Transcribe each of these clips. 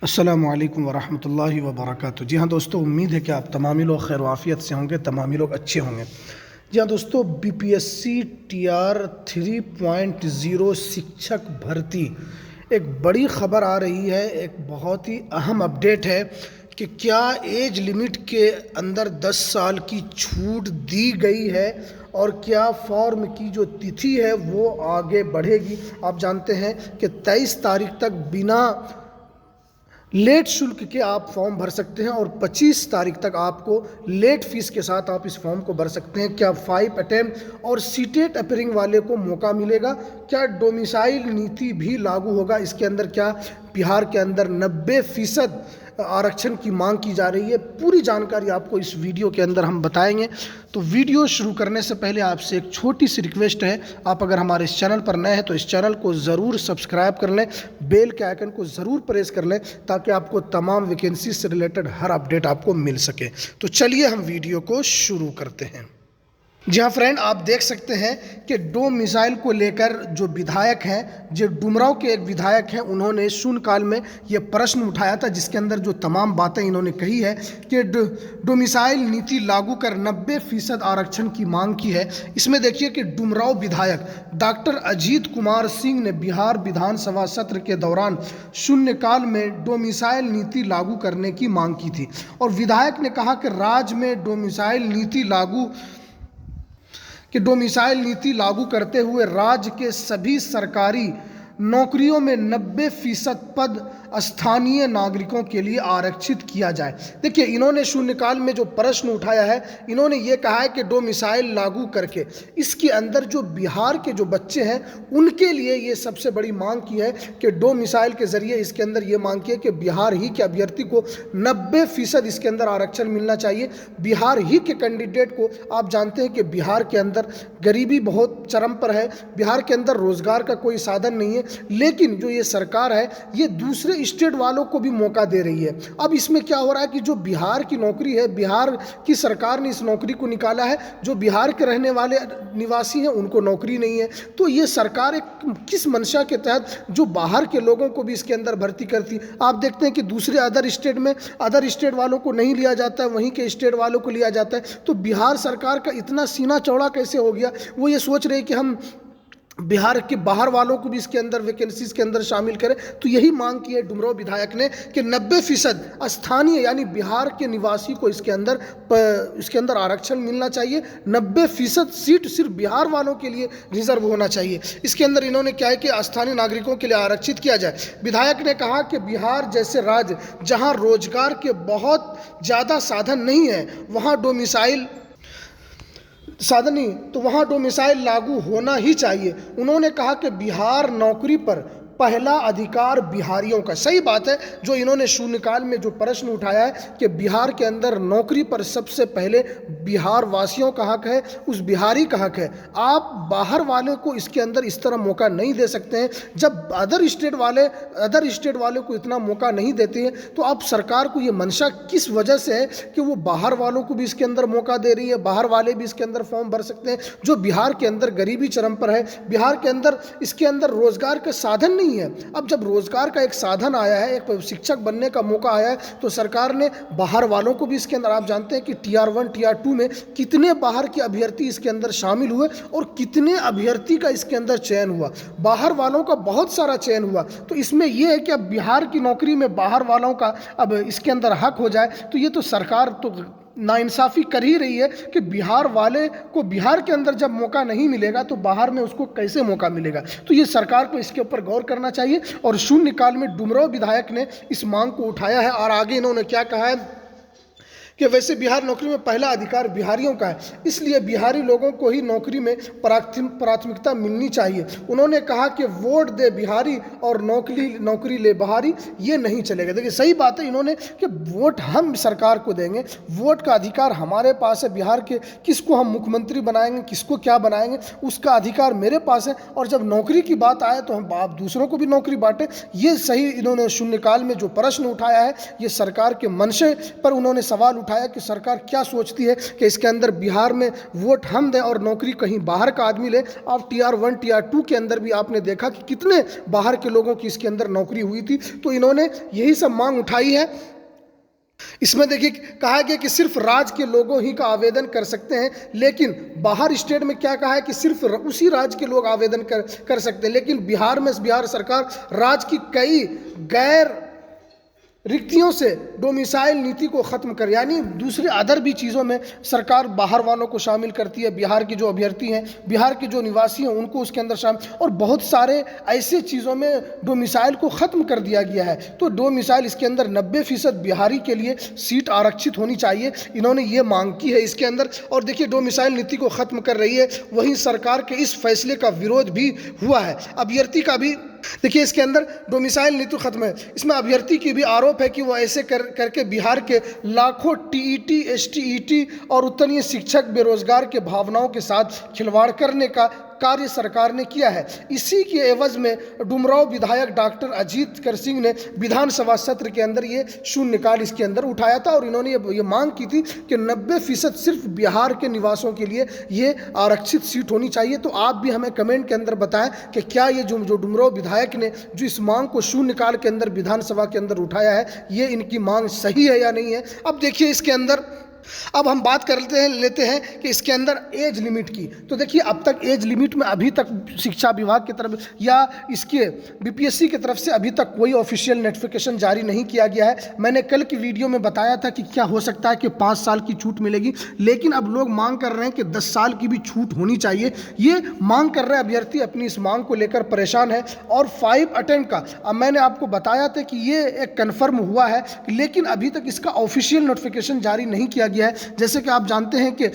अस्सलामु अलैकुम वरहमतुल्लाहि वबरकातुहू। जी हाँ दोस्तों, उम्मीद है कि आप तमामी लोग खैर वाफ़ियत से होंगे, तमामी लोग अच्छे होंगे। जी हाँ दोस्तों, बीपीएससी टीआर 3.0 शिक्षक भर्ती एक बड़ी ख़बर आ रही है। एक बहुत ही अहम अपडेट है कि क्या एज लिमिट के अंदर 10 साल की छूट दी गई है और क्या फॉर्म की जो तिथि है वो आगे बढ़ेगी। आप जानते हैं कि 23 तारीख तक बिना लेट शुल्क के आप फॉर्म भर सकते हैं और 25 तारीख तक आपको लेट फीस के साथ आप इस फॉर्म को भर सकते हैं। क्या 5 अटेम्प्ट और सीटेट अपीयरिंग वाले को मौका मिलेगा? क्या डोमिसाइल नीति भी लागू होगा? इसके अंदर क्या बिहार के अंदर 90% आरक्षण की मांग की जा रही है? पूरी जानकारी आपको इस वीडियो के अंदर हम बताएंगे। तो वीडियो शुरू करने से पहले आपसे एक छोटी सी रिक्वेस्ट है, आप अगर हमारे इस चैनल पर नए हैं तो इस चैनल को ज़रूर सब्सक्राइब कर लें, बेल के आइकन को ज़रूर प्रेस कर लें ताकि आपको तमाम वैकेंसी से रिलेटेड हर अपडेट आपको मिल सके। तो चलिए हम वीडियो को शुरू करते हैं। जी हाँ फ्रेंड, आप देख सकते हैं कि डोमिसाइल को लेकर जो विधायक हैं, जो डुमराव के एक विधायक हैं, उन्होंने शून्यकाल में ये प्रश्न उठाया था जिसके अंदर जो तमाम बातें इन्होंने कही है कि डोमिसाइल नीति लागू कर 90% आरक्षण की मांग की है। इसमें देखिए कि डुमराव विधायक डॉक्टर अजीत कुमार सिंह ने बिहार विधानसभा सत्र के दौरान शून्यकाल में डोमिसाइल नीति लागू करने की मांग की थी और विधायक ने कहा कि राज्य में डोमिसाइल नीति लागू करते हुए राज्य के सभी सरकारी नौकरियों में 90% पद स्थानीय नागरिकों के लिए आरक्षित किया जाए। देखिए, इन्होंने शून्यकाल में जो प्रश्न उठाया है, इन्होंने ये कहा है कि डोमिसाइल लागू करके इसके अंदर जो बिहार के जो बच्चे हैं उनके लिए ये सबसे बड़ी मांग की है कि डोमिसाइल के ज़रिए इसके अंदर ये मांग की है कि बिहार ही के अभ्यर्थी को 90% इसके अंदर आरक्षण मिलना चाहिए। बिहार ही के कैंडिडेट को, आप जानते हैं कि बिहार के अंदर गरीबी बहुत चरम पर है, बिहार के अंदर रोज़गार का कोई साधन नहीं है, लेकिन जो ये सरकार है ये दूसरे स्टेट वालों को भी मौका दे रही है। अब इसमें क्या हो रहा है कि जो बिहार की नौकरी है, बिहार की सरकार ने इस नौकरी को निकाला है, जो बिहार के रहने वाले निवासी हैं उनको नौकरी नहीं है। तो ये सरकार एक किस मंशा के तहत जो बाहर के लोगों को भी इसके अंदर भर्ती करती। आप देखते हैं कि दूसरे अदर स्टेट में अदर स्टेट वालों को नहीं लिया जाता है, वहीं के स्टेट वालों को लिया जाता है। तो बिहार सरकार का इतना सीना चौड़ा कैसे हो गया? वो ये सोच रहे कि हम बिहार के बाहर वालों को भी इसके अंदर वैकेंसीज के अंदर शामिल करें। तो यही मांग की है डुमराव विधायक ने कि 90% स्थानीय यानी बिहार के निवासी को इसके अंदर आरक्षण मिलना चाहिए। 90% सीट सिर्फ बिहार वालों के लिए रिजर्व होना चाहिए। इसके अंदर इन्होंने क्या है कि स्थानीय नागरिकों के लिए आरक्षित किया जाए। विधायक ने कहा कि बिहार जैसे राज्य जहाँ रोजगार के बहुत ज़्यादा साधन नहीं है, वहाँ वहाँ डोमिसाइल लागू होना ही चाहिए। उन्होंने कहा कि बिहार नौकरी पर पहला अधिकार बिहारियों का। सही बात है, जो इन्होंने शून्यकाल में जो प्रश्न उठाया है कि बिहार के अंदर नौकरी पर सबसे पहले बिहार वासियों का हक है, उस बिहारी का हक है। आप बाहर वाले को इसके अंदर इस तरह मौका नहीं दे सकते हैं। जब अदर स्टेट वाले को इतना मौका नहीं देते हैं तो आप सरकार को ये मंशा किस वजह से है कि वो बाहर वालों को भी इसके अंदर मौका दे रही है, बाहर वाले भी इसके अंदर फॉर्म भर सकते हैं। जो बिहार के अंदर गरीबी चरम पर है, बिहार के अंदर इसके अंदर रोजगार का साधन नहीं है। अब जब रोजगार का एक साधन आया है, एक शिक्षक बनने का मौका आया है, तो सरकार ने बाहर वालों को भी इसके अंदर, आप जानते हैं कि टीआर 1 टीआर 2 में कितने बाहर के अभ्यर्थी इसके अंदर शामिल हुए और कितने अभ्यर्थी का इसके अंदर चयन हुआ। बाहर वालों का बहुत सारा चयन हुआ। तो इसमें यह है कि अब बिहार की नौकरी में बाहर वालों का अब इसके अंदर हक हो जाए, तो ये तो सरकार तो नाइंसाफ़ी कर ही रही है कि बिहार वाले को बिहार के अंदर जब मौका नहीं मिलेगा तो बाहर में उसको कैसे मौका मिलेगा। तो ये सरकार को इसके ऊपर गौर करना चाहिए। और शून्यकाल में डुमराव विधायक ने इस मांग को उठाया है और आगे इन्होंने क्या कहा है कि वैसे बिहार नौकरी में पहला अधिकार बिहारियों का है, इसलिए बिहारी लोगों को ही नौकरी में प्राथमिकता मिलनी चाहिए। उन्होंने कहा कि वोट दे बिहारी और नौकरी ले बाहरी, ये नहीं चलेगा। देखिए, सही बात है इन्होंने कि वोट हम सरकार को देंगे, वोट का अधिकार हमारे पास है। बिहार के किसको हम मुख्यमंत्री बनाएंगे, किसको क्या बनाएंगे, उसका अधिकार मेरे पास है। और जब नौकरी की बात आए तो हम आप दूसरों को भी नौकरी बांटें। ये सही इन्होंने शून्यकाल में जो प्रश्न उठाया है, ये सरकार के मंशे पर उन्होंने सवाल उठाया उठाया कि सरकार क्या सोचती है कि इसके अंदर बिहार में वोट हम दें और नौकरी कहीं बाहर का आदमी ले। अब Tier 1 Tier 2 के अंदर भी आपने देखा कि कितने बाहर के लोगों की इसके अंदर नौकरी हुई थी। तो इन्होंने यही सब मांग उठाई है। इसमें देखिए कहा गया कि सिर्फ राज्य के लोगों ही का आवेदन कर सकते हैं, लेकिन बाहर स्टेट में क्या कहा है कि सिर्फ उसी राज्य के लोग आवेदन कर सकते हैं। लेकिन बिहार में बिहार सरकार राज्य की कई गैर रिक्तियों से डोमिसाइल नीति को ख़त्म कर, यानी दूसरे अदर भी चीज़ों में सरकार बाहर वालों को शामिल करती है। बिहार के जो अभ्यर्थी हैं, बिहार के जो निवासी हैं, उनको उसके अंदर शामिल, और बहुत सारे ऐसे चीज़ों में डोमिसाइल को ख़त्म कर दिया गया है। तो डोमिसाइल इसके अंदर 90% बिहारी के लिए सीट आरक्षित होनी चाहिए, इन्होंने ये मांग की है इसके अंदर। और देखिए डोमिसाइल नीति को ख़त्म कर रही है, वहीं सरकार के इस फैसले का विरोध भी हुआ है। अभ्यर्थी का भी देखिए इसके अंदर डोमिसाइल नीति खत्म है, इसमें अभ्यर्थी की भी आरोप है कि वो ऐसे करके बिहार के लाखों टीईटी, एसटीईटी और उत्तरीय शिक्षक बेरोजगार के भावनाओं के साथ खिलवाड़ करने का कार्य सरकार ने किया है। इसी के एवज में डुमरांव विधायक डॉक्टर अजीत कर सिंह ने विधानसभा सत्र के अंदर ये शून्यकाल इसके अंदर उठाया था और इन्होंने ये मांग की थी कि 90% सिर्फ बिहार के निवासियों के लिए ये आरक्षित सीट होनी चाहिए। तो आप भी हमें कमेंट के अंदर बताएं कि क्या ये जो डुमरांव विधायक ने जो इस मांग को शून्यकाल के अंदर विधानसभा के अंदर उठाया है, ये इनकी मांग सही है या नहीं है। अब देखिए इसके अंदर अब हम बात लेते हैं कि इसके अंदर एज लिमिट की। तो देखिए अब तक एज लिमिट में अभी तक शिक्षा विभाग की तरफ या इसके बीपीएससी की तरफ से अभी तक कोई ऑफिशियल नोटिफिकेशन जारी नहीं किया गया है। मैंने कल की वीडियो में बताया था कि क्या हो सकता है कि 5 साल की छूट मिलेगी, लेकिन अब लोग मांग कर रहे हैं कि 10 साल की भी छूट होनी चाहिए। ये मांग कर रहे अभ्यर्थी अपनी इस मांग को लेकर परेशान है। और 5 अटेम्प्ट का अब मैंने आपको बताया था कि ये एक कन्फर्म हुआ है, लेकिन अभी तक इसका ऑफिशियल नोटिफिकेशन जारी नहीं किया गया है। जैसे कि आप जानते हैं कि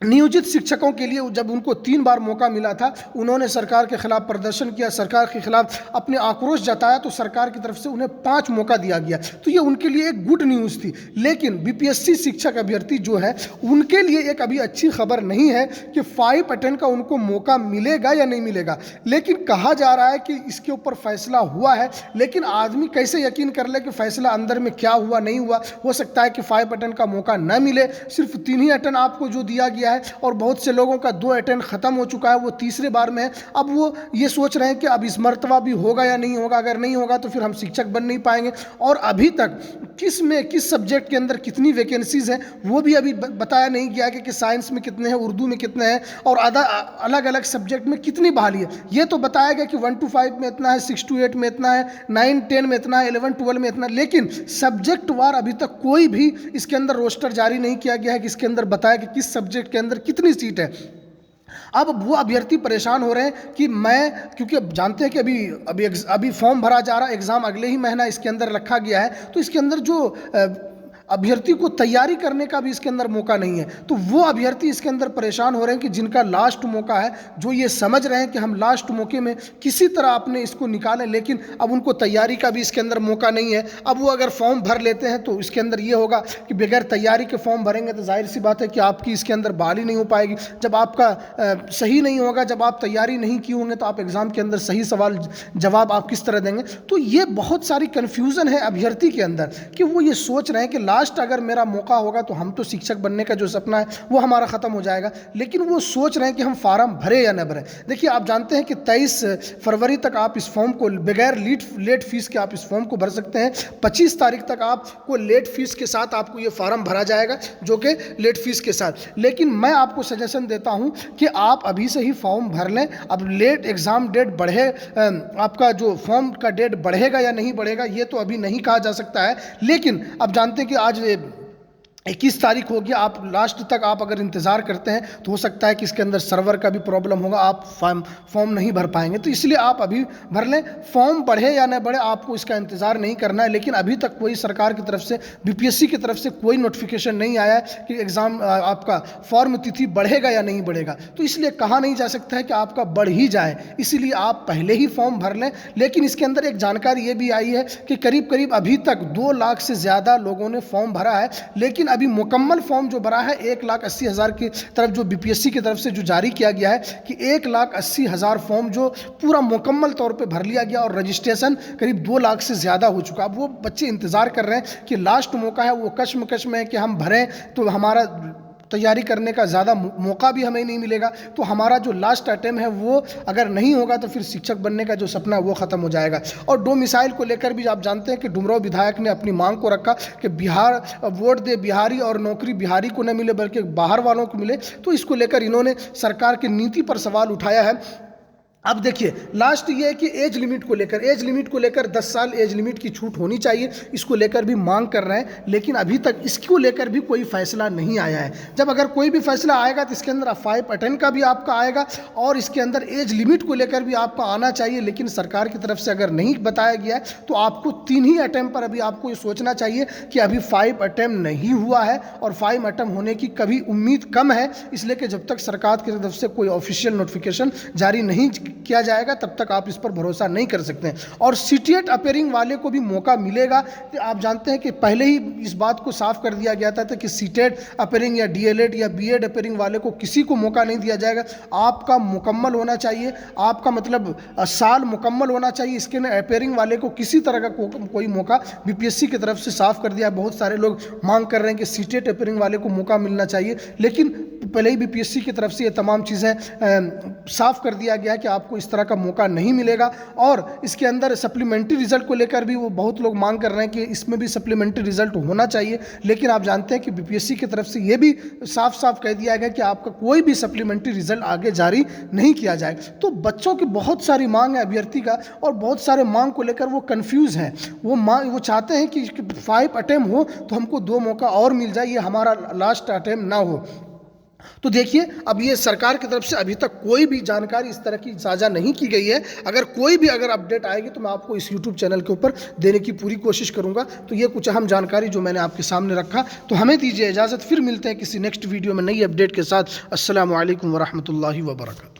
नियोजित शिक्षकों के लिए जब उनको 3 बार मौका मिला था, उन्होंने सरकार के खिलाफ प्रदर्शन किया, सरकार के खिलाफ अपने आक्रोश जताया, तो सरकार की तरफ से उन्हें 5 मौका दिया गया। तो ये उनके लिए एक गुड न्यूज़ थी। लेकिन बीपीएससी शिक्षक अभ्यर्थी जो है उनके लिए एक अभी अच्छी खबर नहीं है कि 5 अटेम्प्ट का उनको मौका मिलेगा या नहीं मिलेगा। लेकिन कहा जा रहा है कि इसके ऊपर फैसला हुआ है, लेकिन आदमी कैसे यकीन कर ले कि फैसला अंदर में क्या हुआ नहीं हुआ। हो सकता है कि 5 अटेम्प्ट का मौका न मिले, सिर्फ 3 ही अटेम्प्ट आपको जो दिया गया है, और बहुत से लोगों का 2 अटेम्प्ट खत्म हो चुका है, वो तीसरे बार में है। अब वो ये सोच रहे हैं कि अब इस मर्तबा भी होगा या नहीं होगा, अगर नहीं होगा तो फिर हम शिक्षक बन नहीं पाएंगे। और अभी तक किस सब्जेक्ट के अंदर कितनी वैकेंसीज हैं वो भी अभी बताया नहीं गया कि साइंस में कितने हैं, उर्दू में कितने हैं, और अलग अलग सब्जेक्ट में कितनी बहाली है। ये तो बताया गया कि 1 to 5 में इतना है, 6 to 8 में इतना है, 9 10 में इतना है, 11 12 में इतना, लेकिन सब्जेक्ट वार अभी तक कोई भी इसके अंदर रोस्टर जारी नहीं किया गया है कि इसके अंदर बताया कि किस सब्जेक्ट के अंदर कितनी सीट है। अब वो अभ्यर्थी परेशान हो रहे हैं कि क्योंकि अब जानते हैं कि अभी फॉर्म भरा जा रहा है, एग्ज़ाम अगले ही महीना इसके अंदर रखा गया है, तो इसके अंदर जो अभ्यर्थी को तैयारी करने का भी इसके अंदर मौका नहीं है। तो वो अभ्यर्थी इसके अंदर परेशान हो रहे हैं कि जिनका लास्ट मौका है, जो ये समझ रहे हैं कि हम लास्ट मौके में किसी तरह अपने इसको निकालें, लेकिन अब उनको तैयारी का भी इसके अंदर मौका नहीं है। अब वो अगर फॉर्म भर लेते हैं तो इसके अंदर ये होगा कि बगैर तैयारी के फॉर्म भरेंगे तो जाहिर सी बात है कि आपकी इसके अंदर बहाली नहीं हो पाएगी। जब आपका सही नहीं होगा, जब आप तैयारी नहीं किए होंगे, तो आप एग्ज़ाम के अंदर सही सवाल जवाब आप किस तरह देंगे। तो ये बहुत सारी कन्फ्यूज़न है अभ्यर्थी के अंदर कि वो ये सोच रहे हैं कि अगर मेरा मौका होगा तो हम तो शिक्षक बनने का जो सपना है वो हमारा ख़त्म हो जाएगा, लेकिन वो सोच रहे हैं कि हम फार्म भरे या न भरे। देखिए आप जानते हैं कि 23 फरवरी तक आप इस फॉर्म को बगैर लेट फीस के आप इस फॉर्म को भर सकते हैं। 25 तारीख तक आपको लेट फीस के साथ आपको ये फार्म भरा जाएगा, जो कि लेट फीस के साथ। लेकिन मैं आपको सजेशन देता हूं कि आप अभी से ही फॉर्म भर लें। अब लेट एग्ज़ाम डेट बढ़े, आपका जो फॉर्म का डेट बढ़ेगा या नहीं बढ़ेगा ये तो अभी नहीं कहा जा सकता है, लेकिन अब जानते हैं कि आज 21 तारीख हो गया। आप लास्ट तक आप अगर इंतज़ार करते हैं तो हो सकता है कि इसके अंदर सर्वर का भी प्रॉब्लम होगा, आप फॉर्म नहीं भर पाएंगे। तो इसलिए आप अभी भर लें। फॉर्म बढ़े या न बढ़े आपको इसका इंतज़ार नहीं करना है, लेकिन अभी तक कोई सरकार की तरफ से, बीपीएससी की तरफ से कोई नोटिफिकेशन नहीं आया है कि एग्ज़ाम आपका फॉर्म तिथि बढ़ेगा या नहीं बढ़ेगा। तो इसलिए कहा नहीं जा सकता है कि आपका बढ़ ही जाए, इसीलिए आप पहले ही फॉर्म भर लें। लेकिन इसके अंदर एक जानकारी ये भी आई है कि करीब अभी तक 2 लाख से ज़्यादा लोगों ने फॉर्म भरा है, लेकिन अभी मुकम्मल फॉर्म जो भरा है 1,80,000 की तरफ जो बीपीएससी की तरफ से जो जारी किया गया है कि 1,80,000 फॉर्म जो पूरा मुकम्मल तौर पे भर लिया गया और रजिस्ट्रेशन करीब 2 लाख से ज़्यादा हो चुका। अब वो बच्चे इंतज़ार कर रहे हैं कि लास्ट मौका है, वो कश्मकश में है कि हम भरें तो हमारा तैयारी करने का ज़्यादा मौका भी हमें नहीं मिलेगा, तो हमारा जो लास्ट अटेम्प्ट है वो अगर नहीं होगा तो फिर शिक्षक बनने का जो सपना है वो ख़त्म हो जाएगा। और डोमिसाइल को लेकर भी आप जानते हैं कि डुमराव विधायक ने अपनी मांग को रखा कि बिहार वोट दे बिहारी और नौकरी बिहारी को न मिले बल्कि बाहर वालों को मिले। तो इसको लेकर इन्होंने सरकार की नीति पर सवाल उठाया है। अब देखिए लास्ट ये है कि एज लिमिट को लेकर 10 साल एज लिमिट की छूट होनी चाहिए, इसको लेकर भी मांग कर रहे हैं, लेकिन अभी तक इसको लेकर भी कोई फैसला नहीं आया है। जब अगर कोई भी फैसला आएगा तो इसके अंदर 5 अटेम्प्ट का भी आपका आएगा और इसके अंदर एज लिमिट को लेकर भी आपका आना चाहिए, लेकिन सरकार की तरफ से अगर नहीं बताया गया है तो आपको 3 ही अटेम्प्ट पर अभी आपको ये सोचना चाहिए कि अभी 5 अटेम्प्ट नहीं हुआ है और 5 अटेम्प्ट होने की कभी उम्मीद कम है, इसलिए कि जब तक सरकार की तरफ से कोई ऑफिशियल नोटिफिकेशन जारी नहीं किया जाएगा तब तक आप इस पर भरोसा नहीं कर सकते हैं। और सीटेट अपेयरिंग वाले को भी मौका मिलेगा। आप जानते हैं कि पहले ही इस बात को साफ कर दिया गया था कि सीटेट अपेयरिंग या डीएलएड या बीएड अपेयरिंग वाले को किसी को मौका नहीं दिया जाएगा। आपका मुकम्मल होना चाहिए, आपका मतलब साल मुकम्मल होना चाहिए। इसके अपेयरिंग वाले को किसी तरह का कोई मौका बीपीएससी की तरफ से साफ कर दिया। बहुत सारे लोग मांग कर रहे हैं कि सीटेट अपेयरिंग वाले को मौका मिलना चाहिए, लेकिन पहले ही बीपीएससी की तरफ से ये तमाम चीज़ें साफ कर दिया गया है कि आपको इस तरह का मौका नहीं मिलेगा। और इसके अंदर सप्लीमेंट्री रिजल्ट को लेकर भी वो बहुत लोग मांग कर रहे हैं कि इसमें भी सप्लीमेंट्री रिजल्ट होना चाहिए, लेकिन आप जानते हैं कि बीपीएससी की तरफ से ये भी साफ साफ कह दिया गया कि आपका कोई भी सप्लीमेंट्री रिजल्ट आगे जारी नहीं किया जाए। तो बच्चों की बहुत सारी मांग है अभ्यर्थी का, और बहुत सारे मांग को लेकर वो कंफ्यूज हैं। वो चाहते हैं कि 5 अटेम्प्ट हो तो हमको 2 मौका और मिल जाए, ये हमारा लास्ट अटेम्प्ट ना हो। तो देखिए अब ये सरकार की तरफ से अभी तक कोई भी जानकारी इस तरह की साझा नहीं की गई है। अगर कोई भी अपडेट आएगी तो मैं आपको इस यूट्यूब चैनल के ऊपर देने की पूरी कोशिश करूंगा। तो ये कुछ अहम जानकारी जो मैंने आपके सामने रखा। तो हमें दीजिए इजाज़त, फिर मिलते हैं किसी नेक्स्ट वीडियो में नई अपडेट के साथ। अस्सलामु अलैकुम वरहमतुल्लाहि वबरकातुहू।